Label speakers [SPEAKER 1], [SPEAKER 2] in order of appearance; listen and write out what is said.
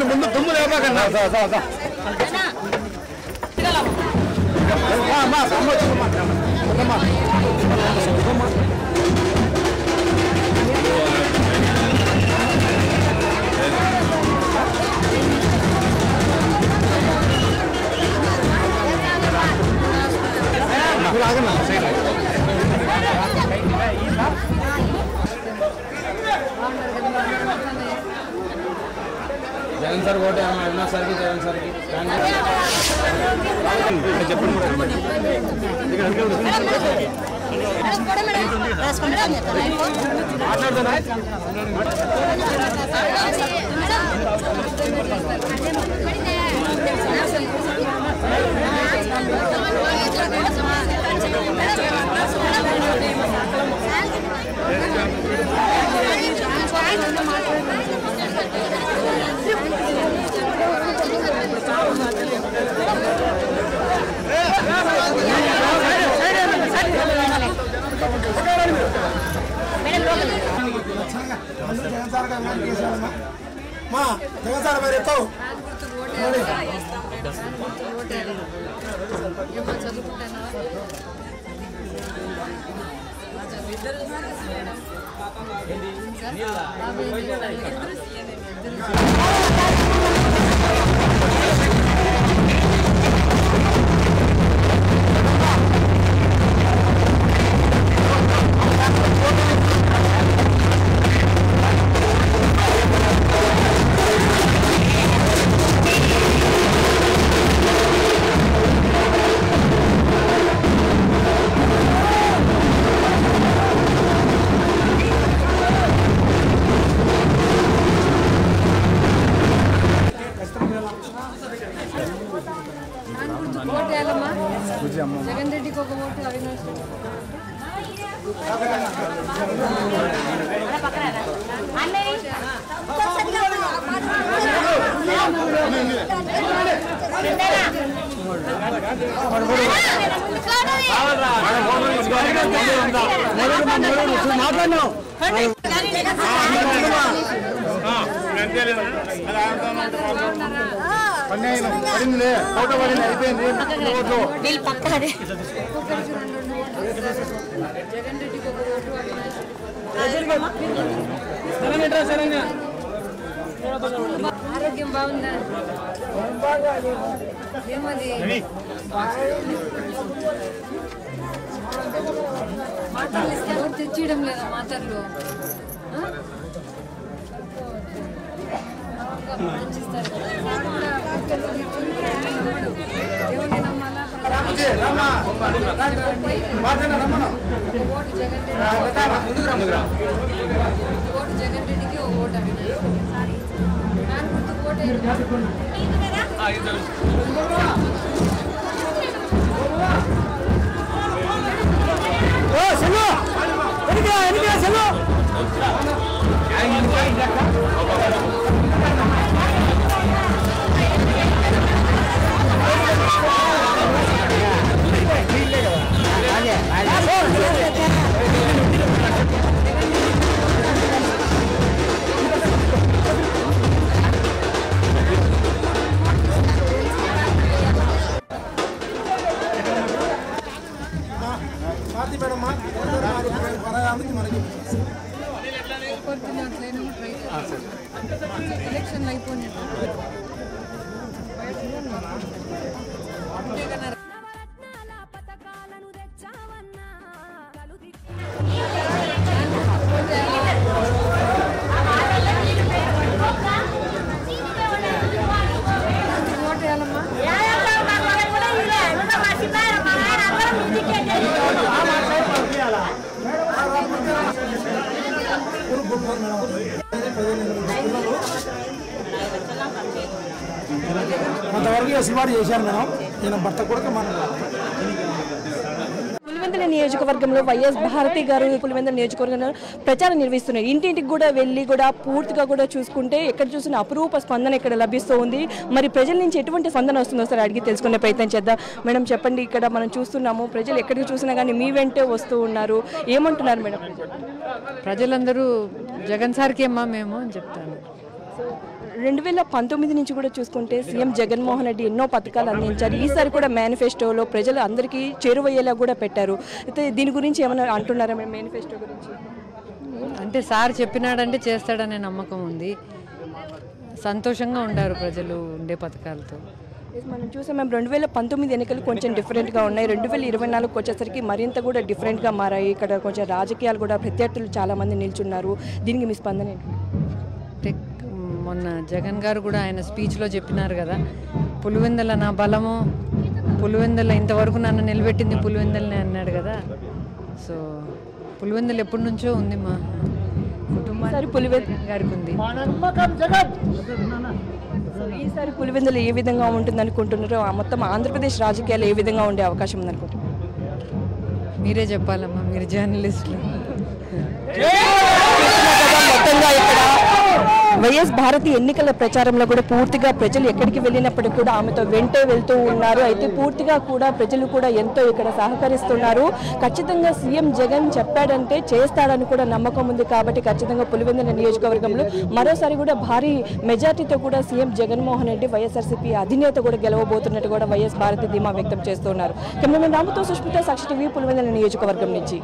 [SPEAKER 1] ముందు దుమ్ము లేపాకన్నా
[SPEAKER 2] జగన్ సార్ ఓటే అవినాష్ సార్కి జగన్ సార్కి
[SPEAKER 3] జగన్ రెడ్డికి ఒక ఓటు అవినాష్ ఆరోగ్యం బాగుందా ఏమది మాటలు ఇస్తే ఎవరు తెచ్చియడం లేదా మాటల్లో దేవుని నమ్మాలా ఓటు జగన్ రెడ్డికి ఒక ఓటు అవినాష్ దాని గుర్తు ఎలక్షన్ అయిపోయింది
[SPEAKER 1] కొంతవరకు ఎసులుబాటు చేశారు మేడం. నేను భర్త కూడా మన
[SPEAKER 4] పులివెందుల నియోజకవర్గంలో వైఎస్ భారతి గారు పులివెందుల నియోజకవర్గంలో ప్రచారం నిర్వహిస్తున్నారు. ఇంటింటికి కూడా వెళ్ళి కూడా పూర్తిగా కూడా చూసుకుంటే ఎక్కడ చూసిన అపురూప స్పందన ఇక్కడ లభిస్తూ ఉంది. మరి ప్రజల నుంచి ఎటువంటి స్పందన వస్తుందో సార్ అడిగి తెలుసుకునే ప్రయత్నం చేద్దాం. మేడం చెప్పండి, ఇక్కడ మనం చూస్తున్నాము ప్రజలు ఎక్కడికి చూసినా కానీ మీ వెంటే వస్తూ ఉన్నారు, ఏమంటున్నారు మేడం?
[SPEAKER 3] ప్రజలందరూ జగన్ సార్కి అమ్మా మేము అని చెప్తాను.
[SPEAKER 4] 2019 నుంచి కూడా చూసుకుంటే సీఎం జగన్మోహన్ రెడ్డి ఎన్నో పథకాలు అందించారు. ఈసారి కూడా మేనిఫెస్టోలో ప్రజలు అందరికీ చేరువయ్యేలా కూడా పెట్టారు. అయితే దీని గురించి ఏమైనా అంటున్నారా మేనిఫెస్టో గురించి?
[SPEAKER 5] అంటే సార్ చెప్పినాడంటే చేస్తాడనే నమ్మకం ఉంది. సంతోషంగా ఉండారు ప్రజలు ఉండే పథకాలతో.
[SPEAKER 4] మనం చూసాం మేము 2019 ఎన్నికలు కొంచెం డిఫరెంట్గా ఉన్నాయి. 2024 వచ్చేసరికి మరింత కూడా డిఫరెంట్గా మారాయి. ఇక్కడ కొంచెం రాజకీయాలు కూడా ప్రత్యర్థులు చాలామంది నిల్చున్నారు. దీనికి మీ స్పందన ఏంటి?
[SPEAKER 5] అంటే మొన్న జగన్ గారు కూడా ఆయన స్పీచ్లో చెప్పినారు కదా, పులివెందల నా బలము, పులివెందల ఇంతవరకు నన్ను నిలబెట్టింది పులివెందలనే అన్నాడు కదా. సో పులివెందలు ఎప్పటి నుంచో ఉంది మా కుటుంబానికి, పులివెందల గారికి ఉంది.
[SPEAKER 4] ఈసారి పులివెందులు ఏ విధంగా ఉంటుంది అనుకుంటున్నారో, మొత్తం ఆంధ్రప్రదేశ్ రాజకీయాలు ఏ విధంగా ఉండే అవకాశం ఉందనుకుంటున్నారు?
[SPEAKER 5] మీరే చెప్పాలమ్మా, మీరు జర్నలిస్టులు.
[SPEAKER 4] మొత్తంగా ఇక్కడ వైఎస్ భారతి ఎన్నికల ప్రచారంలో కూడా పూర్తిగా ప్రజలు ఎక్కడికి వెళ్ళినప్పటికీ కూడా ఆమెతో వెంటే వెళ్తూ ఉన్నారు. అయితే పూర్తిగా కూడా ప్రజలు కూడా ఎంతో ఇక్కడ సహకరిస్తున్నారు. ఖచ్చితంగా సీఎం జగన్ చెప్పాడంటే చేస్తాడని కూడా నమ్మకం ఉంది. కాబట్టి ఖచ్చితంగా పులివెందుల నియోజకవర్గంలో మరోసారి కూడా భారీ మెజార్టీతో కూడా సీఎం జగన్మోహన్ రెడ్డి వైఎస్ఆర్సీపీ అధినేత కూడా గెలవబోతున్నట్టు కూడా వైఎస్ భారతి ధీమా వ్యక్తం చేస్తున్నారు. కెమెరామెన్ రాముతో సుష్మిత, సాక్షి టీవీ, పులివెందుల నియోజకవర్గం నుంచి.